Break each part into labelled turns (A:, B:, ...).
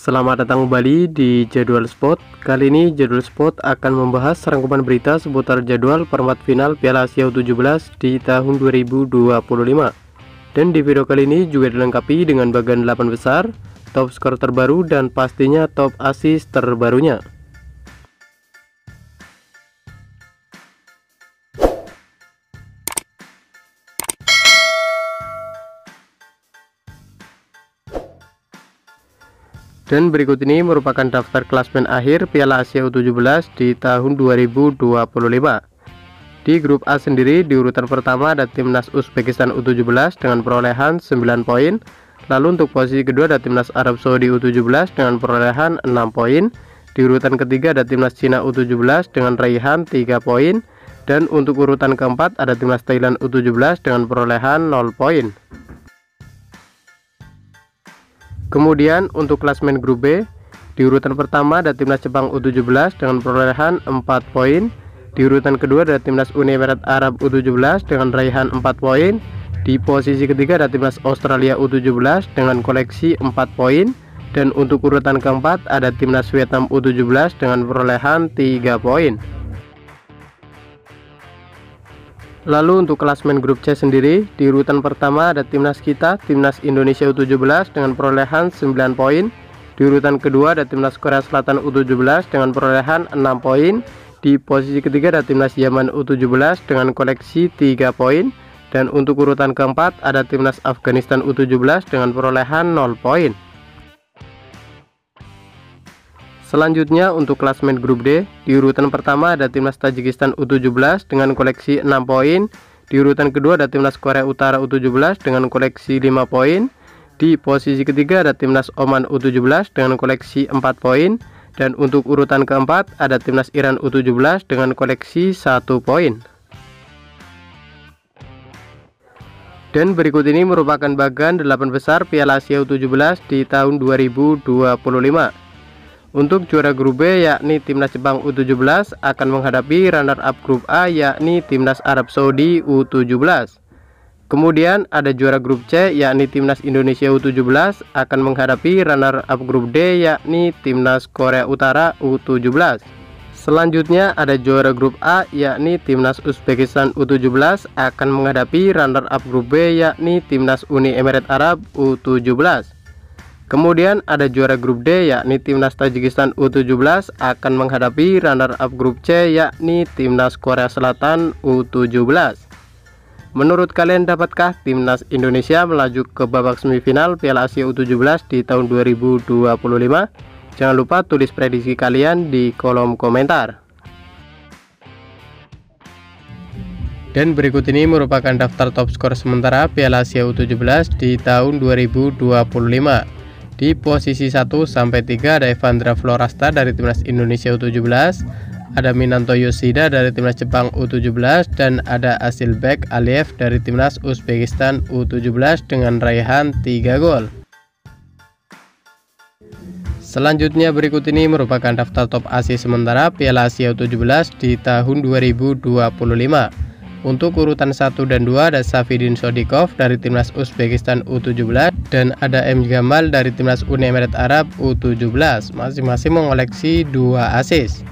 A: Selamat datang kembali di Jadwal Sport. Kali ini Jadwal Sport akan membahas rangkuman berita seputar jadwal perempat final Piala Asia U17 di tahun 2025. Dan di video kali ini juga dilengkapi dengan bagian 8 besar, top skor terbaru, dan pastinya top assist terbarunya. Dan berikut ini merupakan daftar klasmen akhir Piala Asia U17 di tahun 2025. Di grup A sendiri, di urutan pertama ada timnas Uzbekistan U17 dengan perolehan 9 poin. Lalu untuk posisi kedua ada timnas Arab Saudi U17 dengan perolehan 6 poin. Di urutan ketiga ada timnas Cina U17 dengan raihan 3 poin. Dan untuk urutan keempat ada timnas Thailand U17 dengan perolehan 0 poin. Kemudian untuk klasmen grup B, di urutan pertama ada timnas Jepang U17 dengan perolehan 4 poin. Di urutan kedua ada timnas Uni Emirat Arab U17 dengan raihan 4 poin. Di posisi ketiga ada timnas Australia U17 dengan koleksi 4 poin. Dan untuk urutan keempat ada timnas Vietnam U17 dengan perolehan 3 poin. Lalu untuk klasmen grup C sendiri, di urutan pertama ada timnas kita, timnas Indonesia U17 dengan perolehan 9 poin. Di urutan kedua ada timnas Korea Selatan U17 dengan perolehan 6 poin. Di posisi ketiga ada timnas Yaman U17 dengan koleksi 3 poin. Dan untuk urutan keempat ada timnas Afghanistan U17 dengan perolehan 0 poin. Selanjutnya untuk klasmen grup D, di urutan pertama ada timnas Tajikistan U17 dengan koleksi 6 poin. Di urutan kedua ada timnas Korea Utara U17 dengan koleksi 5 poin. Di posisi ketiga ada timnas Oman U17 dengan koleksi 4 poin. Dan untuk urutan keempat ada timnas Iran U17 dengan koleksi 1 poin. Dan berikut ini merupakan bagian 8 besar Piala Asia U17 di tahun 2025. Untuk juara grup B yakni timnas Jepang U17 akan menghadapi runner up grup A yakni timnas Arab Saudi U17. Kemudian ada juara grup C yakni timnas Indonesia U17 akan menghadapi runner up grup D yakni timnas Korea Utara U17. Selanjutnya ada juara grup A yakni timnas Uzbekistan U17 akan menghadapi runner up grup B yakni timnas Uni Emirat Arab U17. Kemudian ada juara grup D yakni timnas Tajikistan U17 akan menghadapi runner up grup C yakni timnas Korea Selatan U17. Menurut kalian, dapatkah timnas Indonesia melaju ke babak semifinal Piala Asia U17 di tahun 2025? Jangan lupa tulis prediksi kalian di kolom komentar. Dan berikut ini merupakan daftar top skor sementara Piala Asia U17 di tahun 2025. Di posisi 1 sampai 3 ada Evandra Florasta dari timnas Indonesia U17, ada Minato Yoshida dari timnas Jepang U17, dan ada Asilbek Aliyev dari timnas Uzbekistan U17 dengan raihan 3 gol. Selanjutnya berikut ini merupakan daftar top assist sementara Piala Asia U17 di tahun 2025. Untuk urutan 1 dan 2 ada Safidin Shodikov dari timnas Uzbekistan U17 dan ada M. Gamal dari timnas Uni Emirat Arab U17, masing-masing mengoleksi 2 assist.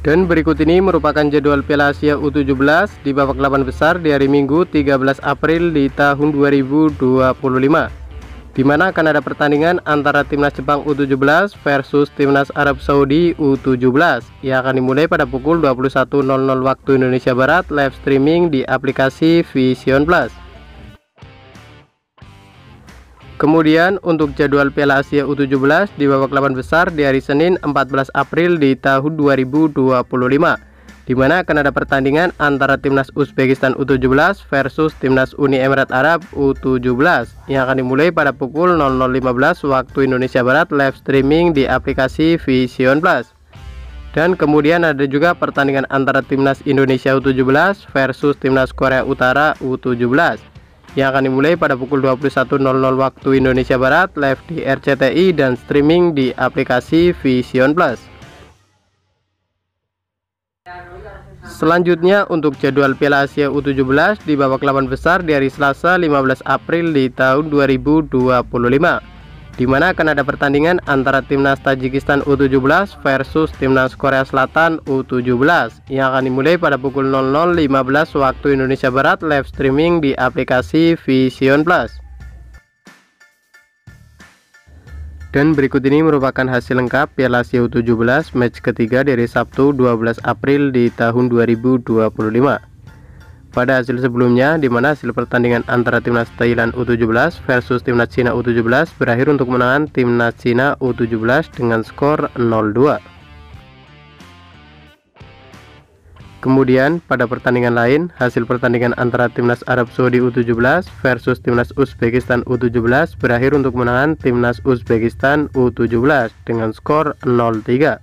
A: Dan berikut ini merupakan jadwal Piala Asia U17 di babak 8 besar di hari Minggu 13 April di tahun 2025. Di mana akan ada pertandingan antara timnas Jepang U17 versus timnas Arab Saudi U17 yang akan dimulai pada pukul 21.00 waktu Indonesia Barat, live streaming di aplikasi Vision Plus. Kemudian untuk jadwal Piala Asia U17 di babak 8 besar di hari Senin 14 April di tahun 2025, di mana akan ada pertandingan antara timnas Uzbekistan U17 versus timnas Uni Emirat Arab U17 yang akan dimulai pada pukul 00.15 waktu Indonesia Barat, live streaming di aplikasi Vision Plus. Dan kemudian ada juga pertandingan antara timnas Indonesia U17 versus timnas Korea Utara U17 yang akan dimulai pada pukul 21.00 waktu Indonesia Barat, live di RCTI dan streaming di aplikasi Vision Plus. Selanjutnya untuk jadwal Piala Asia U17 di babak 8 besar di hari Selasa 15 April di tahun 2025, di mana akan ada pertandingan antara timnas Tajikistan U17 versus timnas Korea Selatan U17 yang akan dimulai pada pukul 00.15 waktu Indonesia Barat, live streaming di aplikasi Vision Plus. Dan berikut ini merupakan hasil lengkap Piala Asia U17 match ketiga dari Sabtu 12 April di tahun 2025. Pada hasil sebelumnya, di mana hasil pertandingan antara timnas Thailand U17 versus timnas Cina U17 berakhir untuk kemenangan timnas Cina U17 dengan skor 0-2. Kemudian pada pertandingan lain, hasil pertandingan antara timnas Arab Saudi U17 versus timnas Uzbekistan U17 berakhir untuk kemenangan timnas Uzbekistan U17 dengan skor 0-3.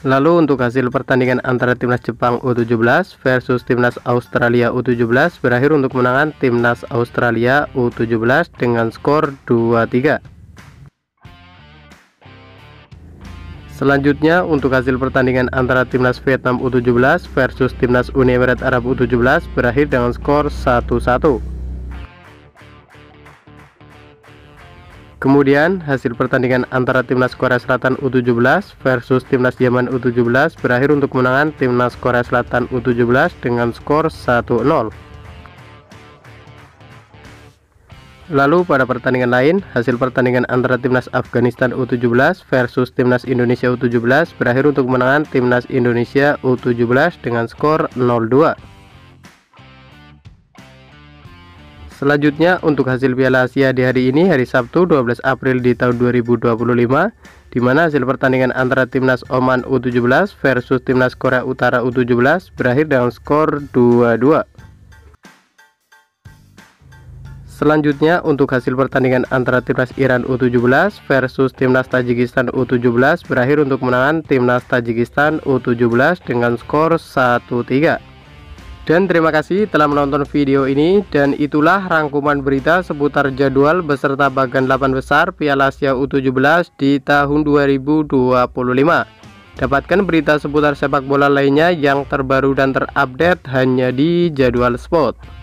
A: Lalu untuk hasil pertandingan antara timnas Jepang U17 versus timnas Australia U17 berakhir untuk kemenangan timnas Australia U17 dengan skor 2-3. Selanjutnya untuk hasil pertandingan antara timnas Vietnam U17 versus timnas Uni Emirat Arab U17 berakhir dengan skor 1-1. Kemudian hasil pertandingan antara timnas Korea Selatan U17 versus timnas Yaman U17 berakhir untuk kemenangan timnas Korea Selatan U17 dengan skor 1-0. Lalu pada pertandingan lain, hasil pertandingan antara timnas Afghanistan U17 versus timnas Indonesia U17 berakhir untuk kemenangan timnas Indonesia U17 dengan skor 0-2. Selanjutnya untuk hasil Piala Asia di hari ini, hari Sabtu 12 April di tahun 2025, di mana hasil pertandingan antara timnas Oman U17 versus timnas Korea Utara U17 berakhir dengan skor 2-2. Selanjutnya untuk hasil pertandingan antara timnas Iran U17 versus timnas Tajikistan U17 berakhir untuk kemenangan timnas Tajikistan U17 dengan skor 1-3. Dan terima kasih telah menonton video ini, dan itulah rangkuman berita seputar jadwal beserta bagan 8 besar Piala Asia U17 di tahun 2025. Dapatkan berita seputar sepak bola lainnya yang terbaru dan terupdate hanya di Jadwal Sport.